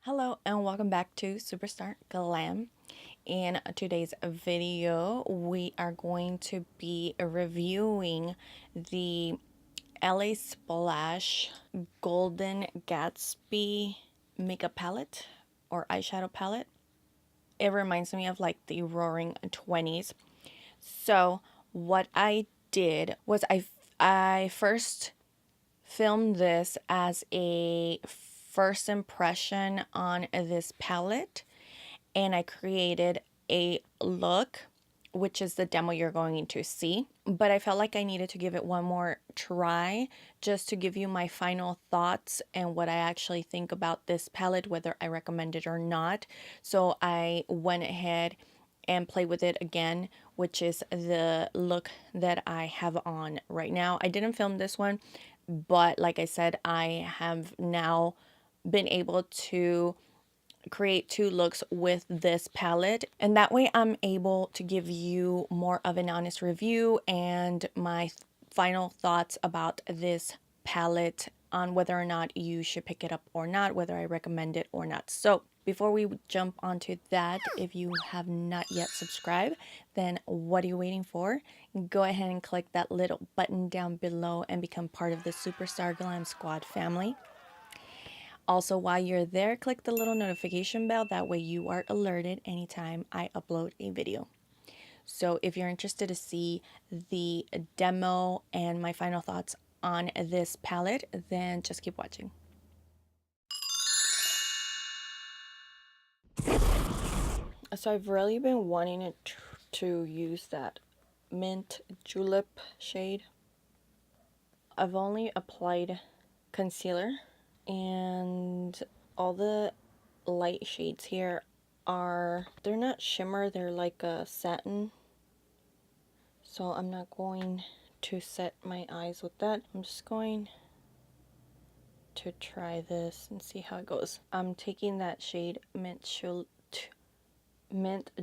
Hello and welcome back to Superstarglam. In today's video, we are going to be reviewing the LA Splash Golden Gatsby makeup palette or eyeshadow palette. It reminds me of like the Roaring 20s. So what I did was I first filmed this as a first impression on this palette, and I created a look, which is the demo you're going to see. But I felt like I needed to give it one more try just to give you my final thoughts and what I actually think about this palette, whether I recommend it or not. So I went ahead and play with it again, which is the look that I have on right now. I didn't film this one, but like I said, I have now been able to create two looks with this palette, and that way I'm able to give you more of an honest review and my final thoughts about this palette on whether or not you should pick it up or not, whether I recommend it or not. So before we jump onto that, if you have not yet subscribed, then what are you waiting for? Go ahead and click that little button down below and become part of the Superstarglam Squad family. Also, while you're there, click the little notification bell. That way you are alerted anytime I upload a video. So if you're interested to see the demo and my final thoughts on this palette, then just keep watching. So I've really been wanting to use that mint julep shade. I've only applied concealer, and all the light shades here they're not shimmer, they're like a satin. So I'm not going to set my eyes with that. I'm just going to try this and see how it goes. I'm taking that shade mint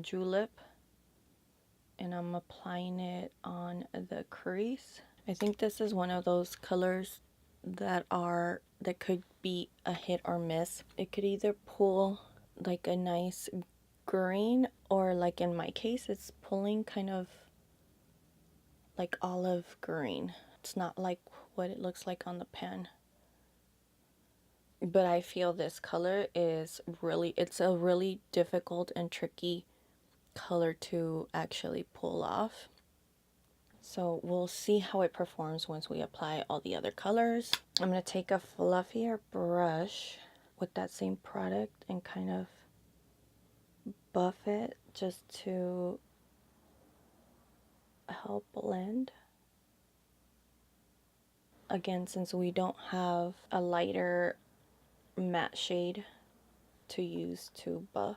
julep and I'm applying it on the crease. I think this is one of those colors that could be a hit or miss. It could either pull like a nice green, or like in my case it's pulling kind of like olive green. It's not like what it looks like on the pen, but I feel this color is it's a really difficult and tricky color to actually pull off. So we'll see how it performs once we apply all the other colors. I'm going to take a fluffier brush with that same product and kind of buff it just to help blend. Again, since we don't have a lighter matte shade to use to buff.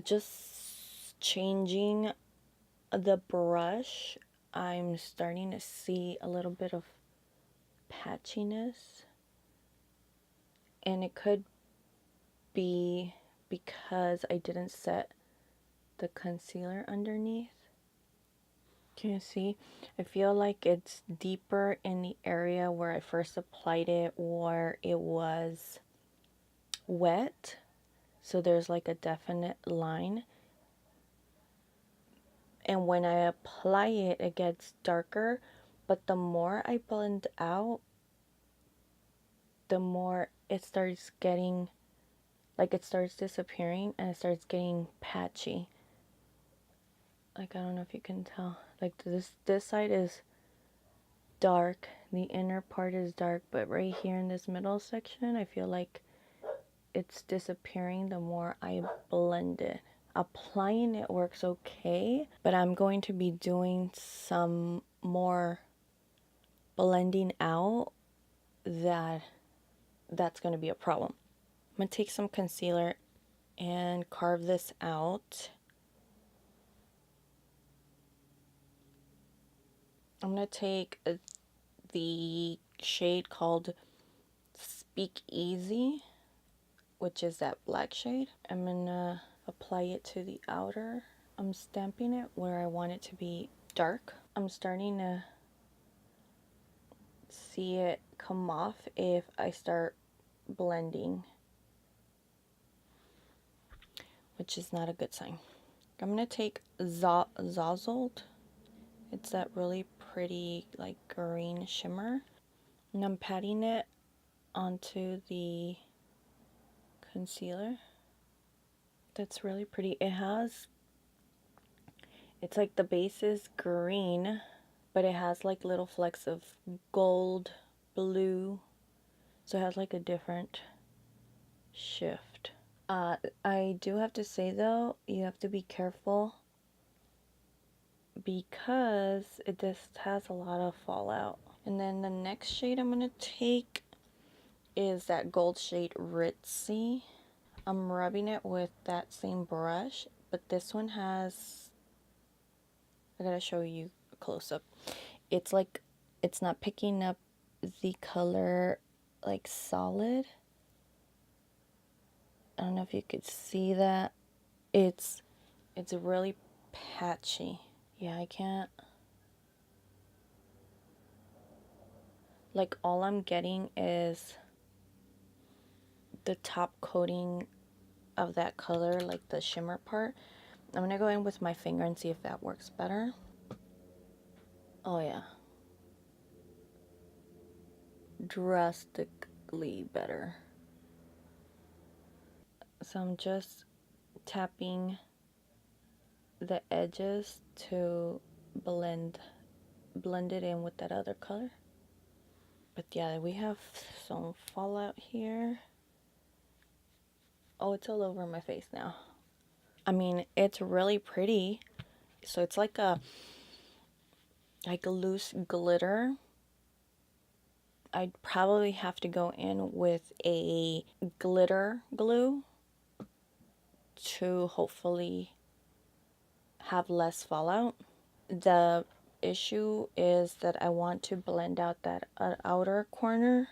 Just changing the brush, I'm starting to see a little bit of patchiness, and it could be because I didn't set the concealer underneath. Can you see? I feel like it's deeper in the area where I first applied it, where it was wet, so there's like a definite line, and when I apply it, it gets darker, but the more I blend out, the more it starts getting, like it starts disappearing and it starts getting patchy. Like, I don't know if you can tell, like this side is dark, the inner part is dark, but right here in this middle section, I feel like it's disappearing the more I blend it. Applying it works okay, but I'm going to be doing some more blending out that's going to be a problem. I'm going to take some concealer and carve this out. I'm going to take the shade called Speak Easy, which is that black shade. I'm going to apply it to the outer. I'm stamping it where I want it to be dark. I'm starting to see it come off if I start blending, which is not a good sign. I'm going to take Zazzled. It's that really pretty like green shimmer. And I'm patting it onto the concealer. That's really pretty. It's like the base is green, but it has like little flecks of gold, blue. So it has like a different shift. I do have to say though, you have to be careful because it just has a lot of fallout. And then the next shade I'm going to take is that gold shade Ritzy. I'm rubbing it with that same brush, but this one has, I gotta show you a close up. It's like, it's not picking up the color like solid. I don't know if you could see that. It's really patchy. Yeah, I can't. Like all I'm getting is the top coating of that color, like the shimmer part. I'm gonna go in with my finger and see if that works better. Oh yeah. Drastically better. So I'm just tapping the edges to blend it in with that other color. But yeah, we have some fallout here. Oh, it's all over my face now. I mean, it's really pretty. So it's like a loose glitter. I'd probably have to go in with a glitter glue to hopefully have less fallout. The issue is that I want to blend out that outer corner,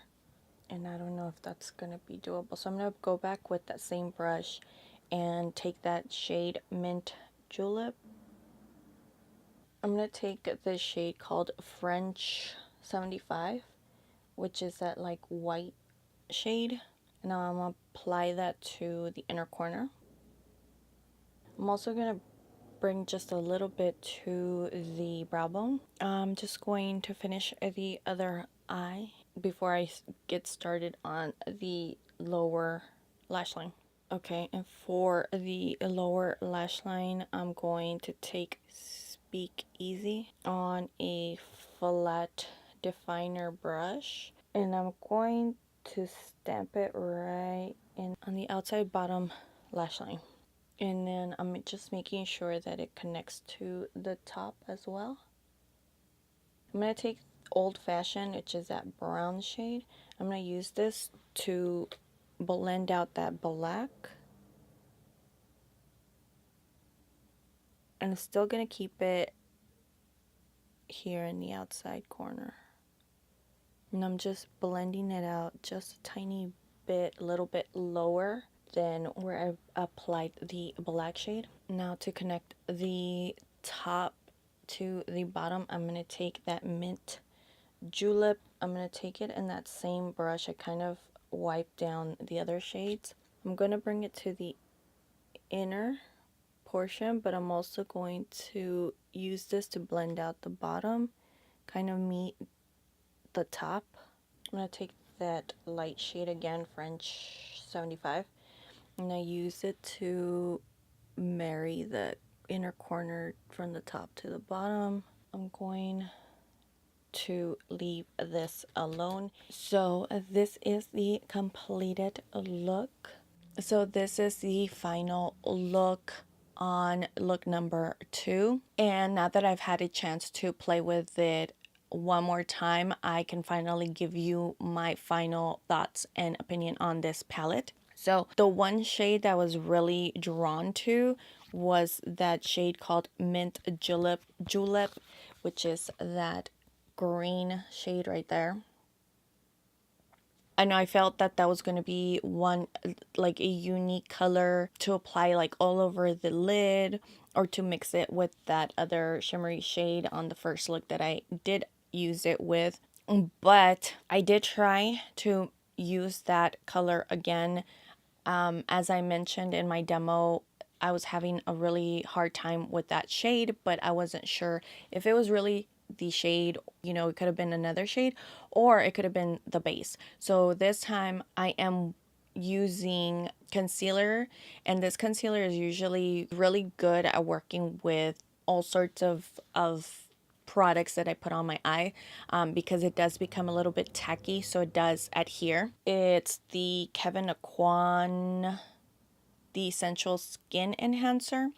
and I don't know if that's gonna be doable. So I'm gonna go back with that same brush and take that shade Mint Julep. I'm gonna take this shade called French 75, which is that like white shade. Now I'm gonna apply that to the inner corner. I'm also gonna bring just a little bit to the brow bone. I'm just going to finish the other eye before I get started on the lower lash line. Okay, and for the lower lash line, I'm going to take Speak Easy on a flat definer brush, and I'm going to stamp it right in on the outside bottom lash line. And then I'm just making sure that it connects to the top as well. I'm going to take Old Fashioned, which is that brown shade. I'm going to use this to blend out that black. And I'm still going to keep it here in the outside corner. And I'm just blending it out just a tiny bit, a little bit lower than where I applied the black shade. Now to connect the top to the bottom, I'm going to take that Mint Julep. I'm going to take it in that same brush. I kind of wiped down the other shades. I'm going to bring it to the inner portion, but I'm also going to use this to blend out the bottom, kind of meet the top. I'm going to take that light shade again, French 75, and I use it to marry the inner corner from the top to the bottom. I'm going to leave this alone. So this is the completed look. So this is the final look on look number 2. And now that I've had a chance to play with it one more time, I can finally give you my final thoughts and opinion on this palette. So the one shade that I was really drawn to was that shade called Mint Julep, which is that green shade right there. I know I felt that that was going to be one, like a unique color to apply like all over the lid, or to mix it with that other shimmery shade on the first look that I did use it with. But I did try to use that color again. As I mentioned in my demo, I was having a really hard time with that shade, but I wasn't sure if it was really the shade. You know, it could have been another shade, or it could have been the base. So this time I am using concealer, and this concealer is usually really good at working with all sorts of products that I put on my eye, because it does become a little bit tacky, so it does adhere. It's the Kevin Aquan, the Essential Skin Enhancer.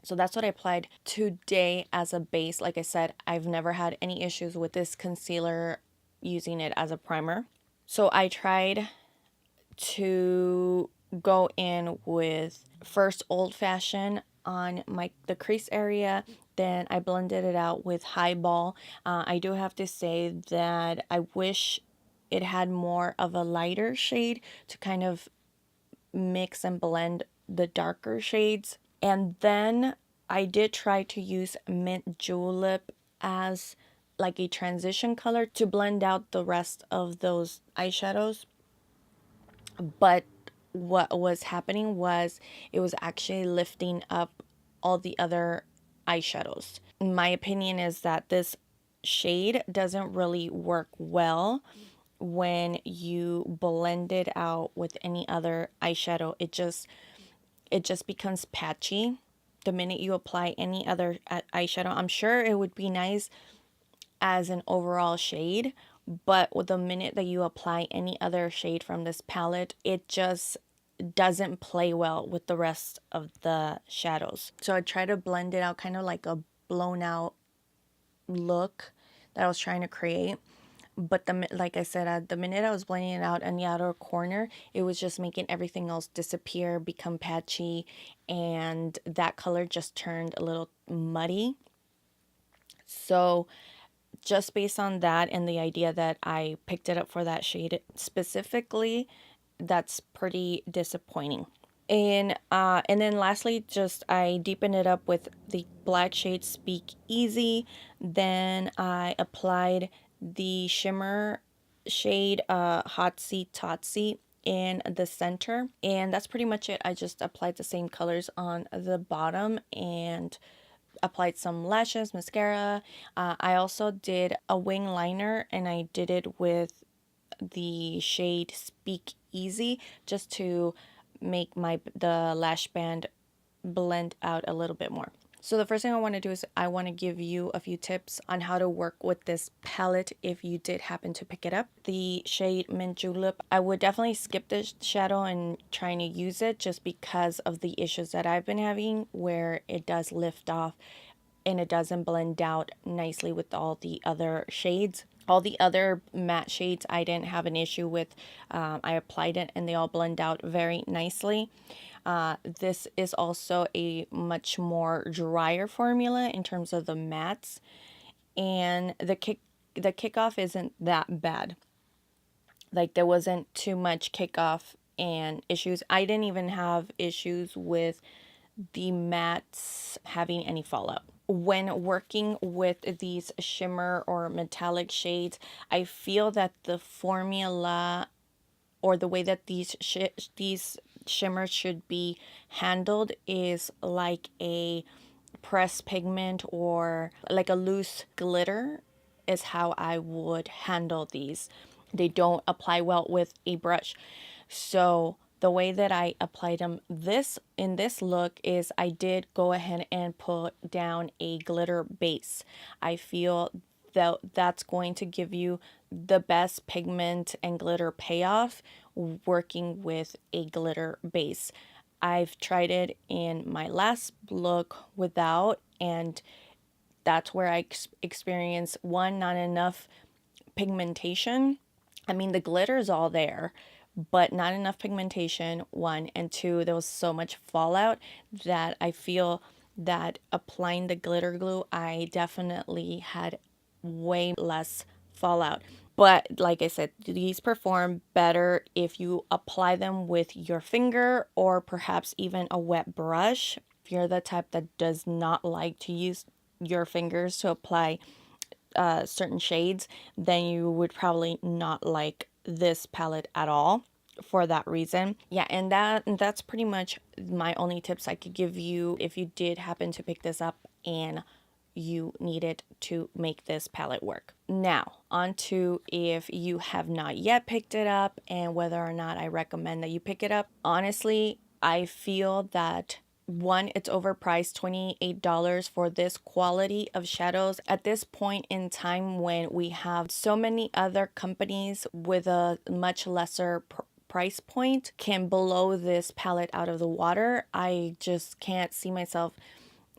So that's what I applied today as a base. Like I said, I've never had any issues with this concealer using it as a primer. So I tried to go in with first Old Fashioned on the crease area, then I blended it out with Highball. I do have to say that I wish it had more of a lighter shade to kind of mix and blend the darker shades. And then I did try to use Mint Julep as like a transition color to blend out the rest of those eyeshadows. But what was happening was it was actually lifting up all the other eyeshadows. My opinion is that this shade doesn't really work well when you blend it out with any other eyeshadow. It just becomes patchy the minute you apply any other eyeshadow. I'm sure it would be nice as an overall shade, but with the minute that you apply any other shade from this palette, it just doesn't play well with the rest of the shadows. So I try to blend it out, kind of like a blown out look that I was trying to create. But like I said, the minute I was blending it out in the outer corner, it was just making everything else disappear, become patchy, and that color just turned a little muddy. So just based on that and the idea that I picked it up for that shade specifically, that's pretty disappointing. And then lastly, just I deepened it up with the black shade Speak Easy. Then I applied the shimmer shade Hotsy Totsy in the center, and that's pretty much it. I just applied the same colors on the bottom and applied some lashes, mascara. I also did a wing liner, and I did it with the shade Speak Easy just to make the lash band blend out a little bit more. So the first thing I want to do is I want to give you a few tips on how to work with this palette if you did happen to pick it up. The shade Mint Julep, I would definitely skip this shadow and trying to use it just because of the issues that I've been having where it does lift off and it doesn't blend out nicely with all the other shades. All the other matte shades I didn't have an issue with. I applied it and they all blend out very nicely. This is also a much more drier formula in terms of the mattes, and the kickoff isn't that bad. Like there wasn't too much kickoff and issues. I didn't even have issues with the mattes having any fallout. When working with these shimmer or metallic shades, I feel that the formula or the way that these shimmers should be handled is like a pressed pigment or like a loose glitter is how I would handle these. They don't apply well with a brush. So the way that I applied them in this look is I did go ahead and put down a glitter base. I feel that that's going to give you the best pigment and glitter payoff working with a glitter base. I've tried it in my last look without, and that's where I experienced one, not enough pigmentation. I mean, the glitter's all there, but not enough pigmentation, one, and two, there was so much fallout that I feel that applying the glitter glue, I definitely had way less fallout. But like I said, these perform better if you apply them with your finger or perhaps even a wet brush. If you're the type that does not like to use your fingers to apply certain shades, then you would probably not like this palette at all for that reason. Yeah, and that's pretty much my only tips I could give you if you did happen to pick this up and you needed to make this palette work. Now, on to if you have not yet picked it up and whether or not I recommend that you pick it up. Honestly, I feel that one, it's overpriced, $28 for this quality of shadows at this point in time when we have so many other companies with a much lesser price point can blow this palette out of the water. I just can't see myself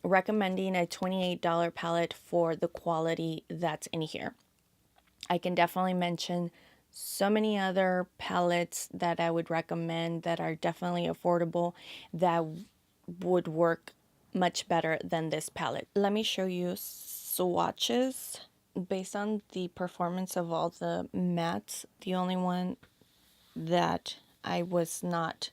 recommending a $28 palette for the quality that's in here. I can definitely mention so many other palettes that I would recommend that are definitely affordable that would work much better than this palette. Let me show you swatches. Based on the performance of all the mattes, the only one that I was not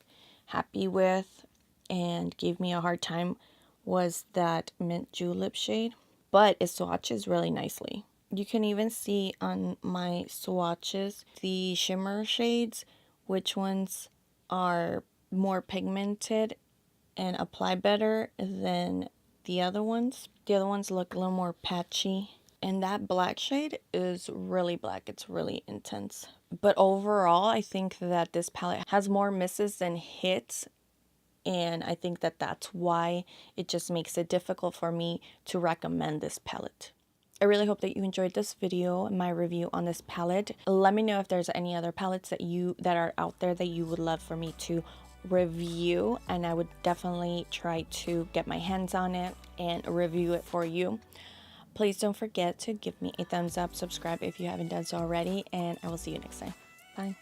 happy with and gave me a hard time was that mint julep shade, but it swatches really nicely. You can even see on my swatches the shimmer shades, which ones are more pigmented and apply better than the other ones. The other ones look a little more patchy. And that black shade is really black. It's really intense. But overall, I think that this palette has more misses than hits. And I think that that's why it just makes it difficult for me to recommend this palette. I really hope that you enjoyed this video and my review on this palette. Let me know if there's any other palettes that are out there that you would love for me to review, and I would definitely try to get my hands on it and review it for you. Please don't forget to give me a thumbs up, subscribe if you haven't done so already, and I will see you next time. Bye.